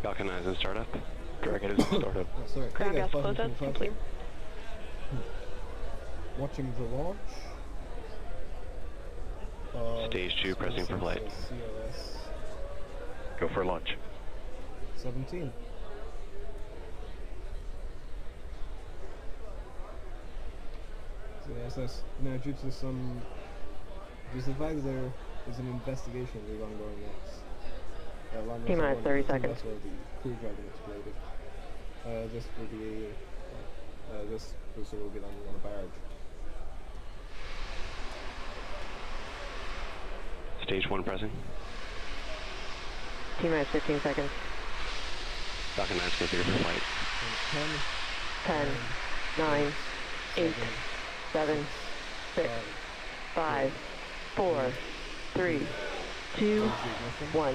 Falcon 9 is in startup. Dragon is in startup. Oh, sorry. Ground Hey gas guys, closeout Falcon complete. Watching the launch. Stage 2 pressing for flight. Go for launch. CRS-17. So yes, now due to the fact there is an investigation with ongoing next. T-minus 30 seconds. That's where the crew dragon exploded. This will be this booster will be landing on a barge. Stage 1 pressing. T-minus 15 seconds. Falcon 9 is configured for flight. 10, 9, 8, 7, 6, 5, 4, 3, 2, 1, 0.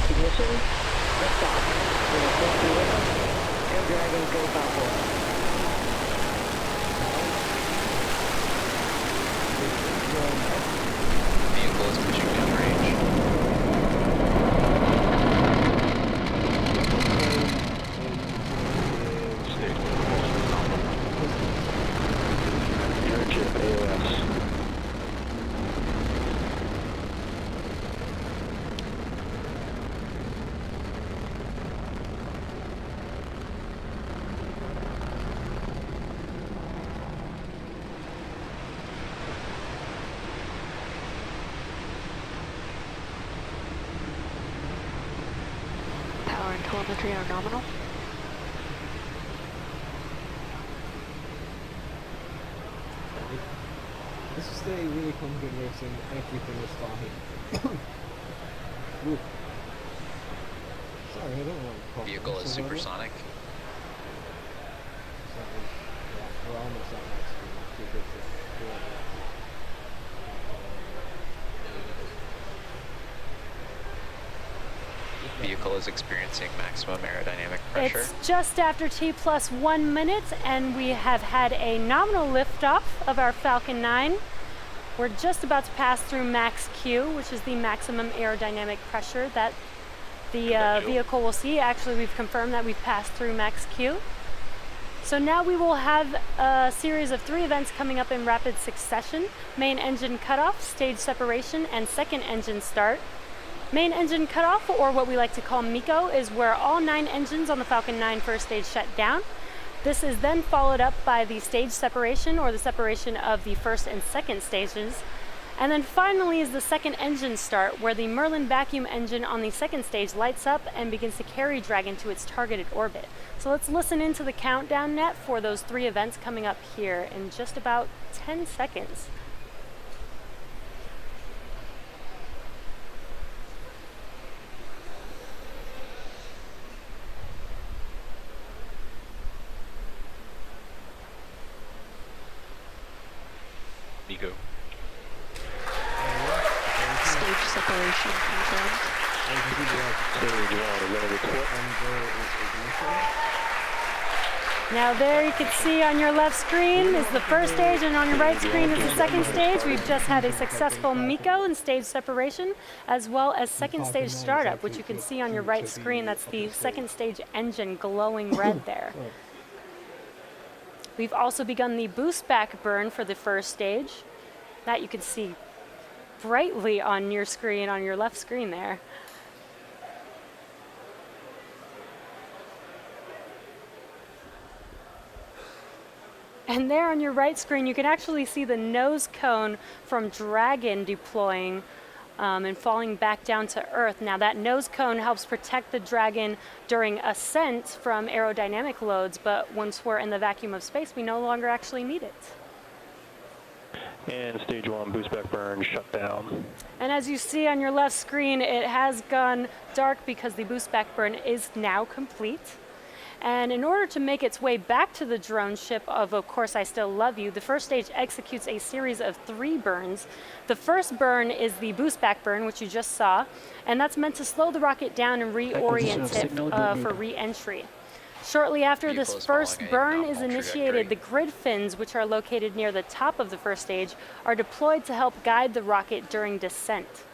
Ignition. Liftoff. Air Dragon, go Falcon. Vehicle is pushing downrange. Airship AOS. Power and telemetry are nominal. This is a really complicated race and everything is fine. Ooh. Sorry, I don't want to call Vehicle is supersonic. Yeah, we're almost at max speed. Vehicle is experiencing maximum aerodynamic pressure. It's just after T+1 minute, and we have had a nominal liftoff of our Falcon 9. We're just about to pass through max Q, which is the maximum aerodynamic pressure that the vehicle will see. Actually, we've confirmed that we've passed through max Q. So now we will have a series of 3 events coming up in rapid succession: main engine cutoff, stage separation, and second engine start. Main engine cutoff, or what we like to call MECO, is where all 9 engines on the Falcon 9 first stage shut down. This is then followed up by the stage separation, or the separation of the first and second stages. And then finally is the second engine start, where the Merlin vacuum engine on the second stage lights up and begins to carry Dragon to its targeted orbit. So let's listen into the countdown net for those 3 events coming up here in just about 10 seconds. MECO. Stage separation confirmed. Stage 1, ready to report. Now there you can see on your left screen is the first stage, and on your right screen is the second stage. We've just had a successful MECO and stage separation, as well as second stage startup, which you can see on your right screen. That's the second stage engine glowing red there. We've also begun the boost back burn for the first stage. That you can see brightly on your screen, on your left screen there. And there on your right screen, you can actually see the nose cone from Dragon deploying and falling back down to Earth. Now that nose cone helps protect the Dragon during ascent from aerodynamic loads, but once we're in the vacuum of space, we no longer actually need it. And stage 1, boost back burn, shut down. And as you see on your left screen, it has gone dark because the boost back burn is now complete. And in order to make its way back to the drone ship of Course I Still Love You, the first stage executes a series of 3 burns. The first burn is the boost back burn, which you just saw, and that's meant to slow the rocket down and reorient it for re-entry. Shortly after this first burn is initiated, the grid fins, which are located near the top of the first stage, are deployed to help guide the rocket during descent.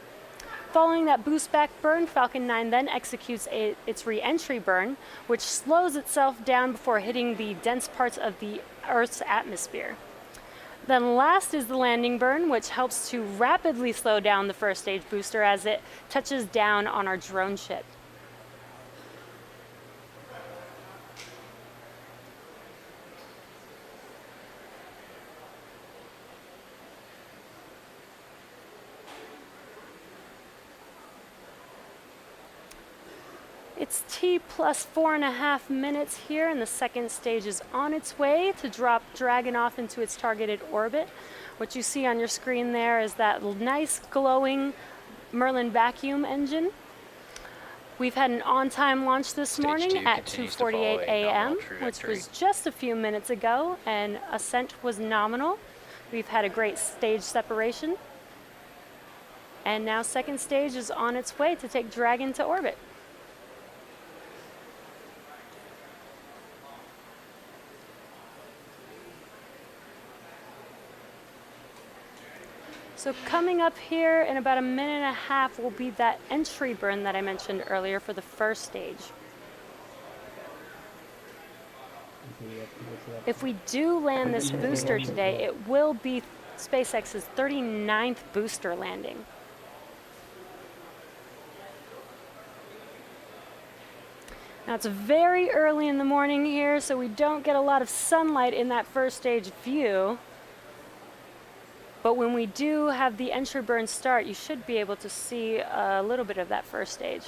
Following that boost back burn, Falcon 9 then executes its re-entry burn, which slows itself down before hitting the dense parts of the Earth's atmosphere. Then last is the landing burn, which helps to rapidly slow down the first stage booster as it touches down on our drone ship. It's T plus 4.5 minutes here, and the second stage is on its way to drop Dragon off into its targeted orbit. What you see on your screen there is that nice glowing Merlin vacuum engine. We've had an on-time launch this Stage morning 2 at continues to follow a 2:48 a.m., nominal which trajectory. was just a few minutes ago, and ascent was nominal. We've had a great stage separation. And now second stage is on its way to take Dragon to orbit. So coming up here in about a minute and a half will be that entry burn that I mentioned earlier for the first stage. If we do land this booster today, it will be SpaceX's 39th booster landing. Now it's very early in the morning here, so we don't get a lot of sunlight in that first stage view. But when we do have the entry burn start, you should be able to see a little bit of that first stage.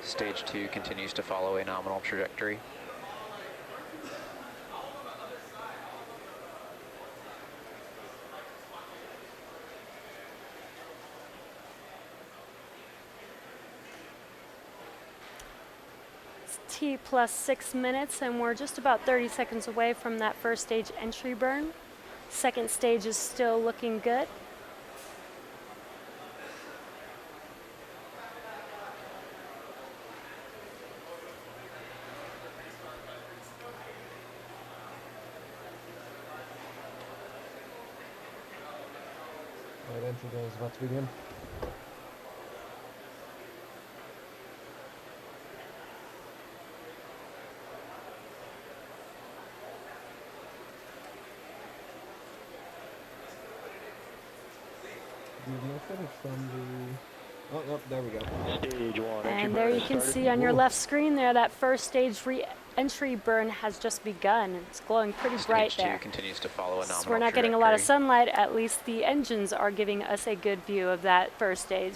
Stage 2 continues to follow a nominal trajectory. T plus 6 minutes, and we're just about 30 seconds away from that first stage entry burn. Second stage is still looking good. Alright, entry burn is about to begin. No footage from the... Oh, nope, there we go. Stage 1. entry And there burn you can started. see on your Ooh. left screen there that first stage re-entry burn has just begun. It's glowing pretty bright Stage 2 there. continues to follow a nominal So we're not getting a lot of trajectory. sunlight, at least the engines are giving us a good view of that first stage.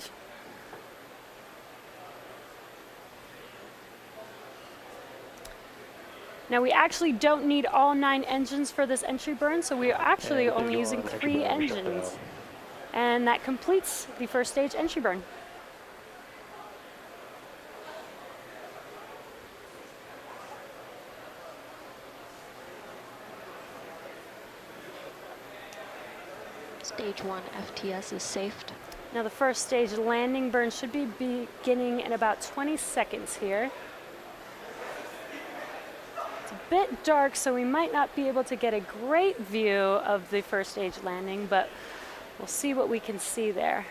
Now we actually don't need all 9 engines for this entry burn, so we are actually And only stage using 1, entry 3 burn shut engines. down. And that completes the first stage entry burn. Stage 1 FTS is safed. Now the first stage landing burn should be beginning in about 20 seconds here. It's a bit dark, so we might not be able to get a great view of the first stage landing, but we'll see what we can see there.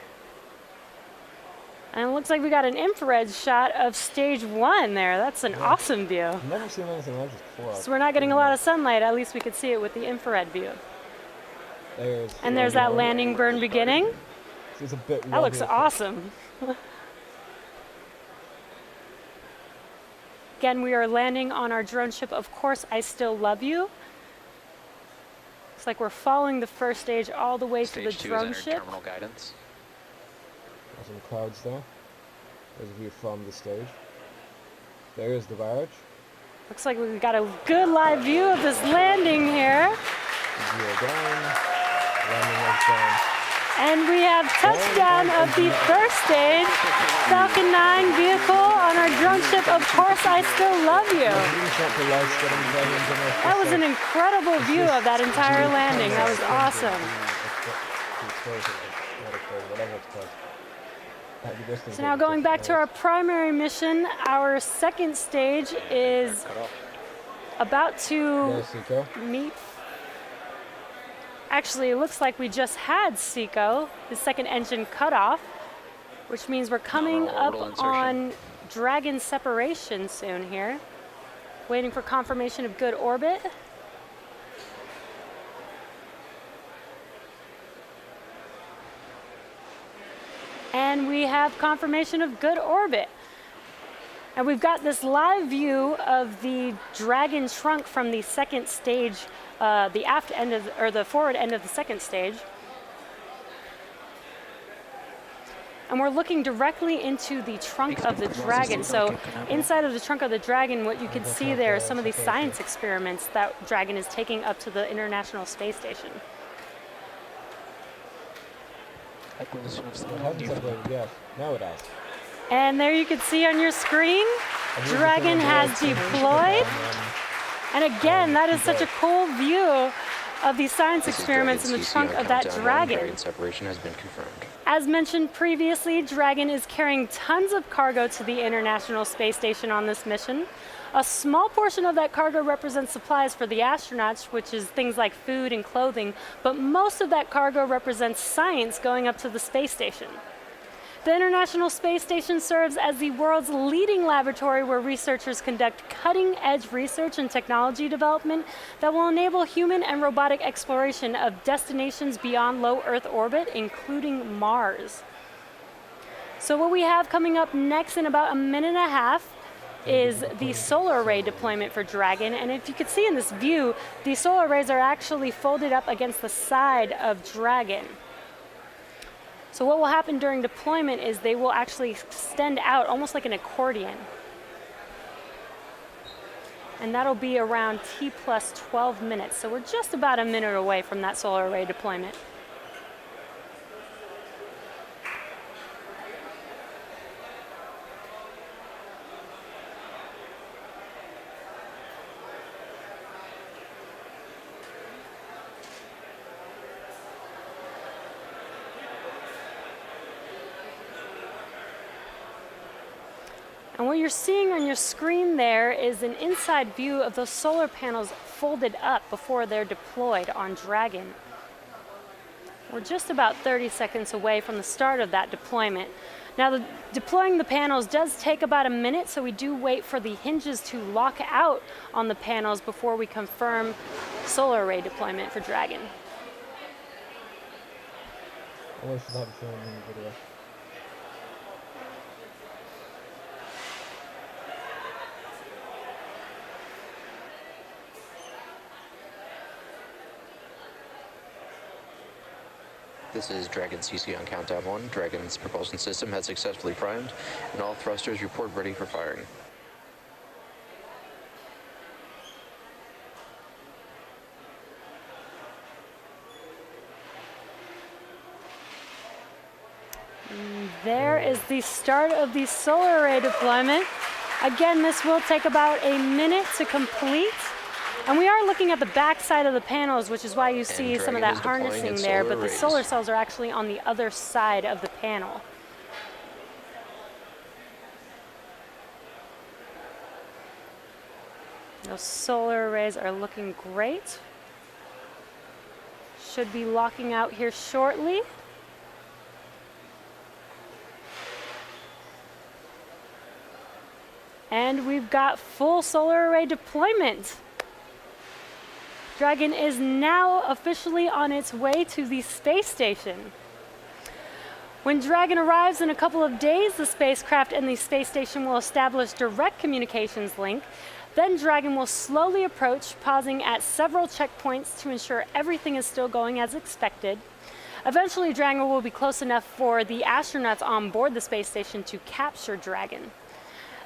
And it looks like we got an infrared shot of stage 1 there. That's an awesome view. I've never seen anything like this before. So we're not getting a lot of sunlight, at least we could see it with the infrared view. There's And there's that landing burn beginning. It's a bit That looks wobbly. awesome. Again, we are landing on our drone ship, Of Course I Still Love You. Looks like we're following the first stage all the way to the Stage 2 has drone entered ship. terminal guidance. There's some clouds there. There's a view from the stage. There is the barrage. Looks like we've got a good live view of this landing here. Zero down. Landing legs down. And we have touchdown of the first stage Falcon 9 vehicle on our drone ship, Of Course I Still Love You. That was an incredible view of that entire landing. That was awesome. So now going back to our primary mission, our second stage is Cut off. about to There's Seco. meet Actually, it looks like we just had Seco, the second engine cut off, which means we're coming Nominal up orbital insertion. on Dragon separation soon here. Waiting for confirmation of good orbit. And we have confirmation of good orbit. And we've got this live view of the Dragon trunk from the second stage, the aft end of, or the forward end of the second stage. And we're looking directly into the trunk of the Dragon. So inside of the trunk of the Dragon, what you can see there is some of the science experiments that Dragon is taking up to the International Space Station. It hasn't separated yet. Now it has. And there you can see on your screen, Dragon has deployed. And again, that is such a cool view of the science experiments in the trunk of that Dragon. Dragon separation has been confirmed. As mentioned previously, Dragon is carrying tons of cargo to the International Space Station on this mission. A small portion of that cargo represents supplies for the astronauts, which is things like food and clothing, but most of that cargo represents science going up to the space station. The International Space Station serves as the world's leading laboratory where researchers conduct cutting-edge research and technology development that will enable human and robotic exploration of destinations beyond low Earth orbit, including Mars. So what we have coming up next in about a minute and a half is the solar array deployment for Dragon. And if you could see in this view, the solar arrays are actually folded up against the side of Dragon. So what will happen during deployment is they will actually extend out almost like an accordion. And that'll be around T plus 12 minutes. So we're just about a minute away from that solar array deployment. And what you're seeing on your screen there is an inside view of those solar panels folded up before they're deployed on Dragon. We're just about 30 seconds away from the start of that deployment. Now, deploying the panels does take about a minute, so we do wait for the hinges to lock out on the panels before we confirm solar array deployment for Dragon. I wish I had shown in the video. This is Dragon CC on countdown 1. Dragon's propulsion system has successfully primed, and all thrusters report ready for firing. There is the start of the solar array deployment. Again, this will take about a minute to complete. And we are looking at the back side of the panels, which is why you see some of that harnessing there, but the solar cells are actually on the other side of the panel. Those solar arrays are looking great. Should be locking out here shortly. And we've got full solar array deployment. Dragon is now officially on its way to the space station. When Dragon arrives in a couple of days, the spacecraft and the space station will establish direct communications link. Then Dragon will slowly approach, pausing at several checkpoints to ensure everything is still going as expected. Eventually, Dragon will be close enough for the astronauts on board the space station to capture Dragon.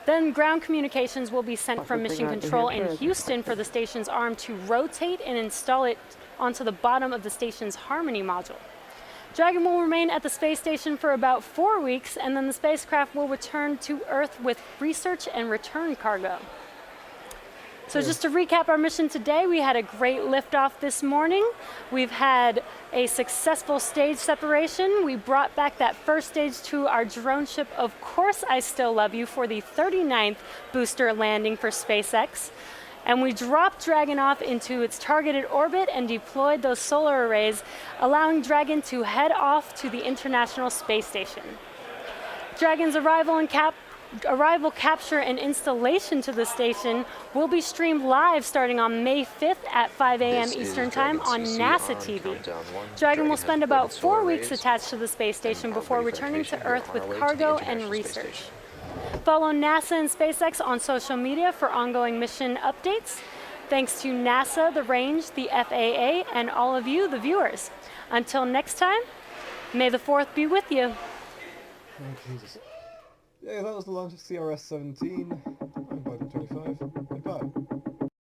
Then ground communications will be sent from Mission Control in Houston for the station's arm to rotate and install it onto the bottom of the station's Harmony module. Dragon will remain at the space station for about 4 weeks, and then the spacecraft will return to Earth with research and return cargo. So just to recap our mission today, we had a great liftoff this morning. We've had a successful stage separation. We brought back that first stage to our drone ship, Of Course I Still Love You, for the 39th booster landing for SpaceX. And we dropped Dragon off into its targeted orbit and deployed those solar arrays, allowing Dragon to head off to the International Space Station. Dragon's arrival, capture, and installation to the station will be streamed live starting on May 5th at 5 a.m. Eastern Time on NASA TV. Dragon will spend about 4 weeks attached to the space station before returning to Earth with cargo and research. Follow NASA and SpaceX on social media for ongoing mission updates. Thanks to NASA, the range, the FAA, and all of you, the viewers. Until next time, may the 4th be with you. Oh, Jesus. Yeah, that was the launch of CRS-17. I'm Falcon 25. Goodbye.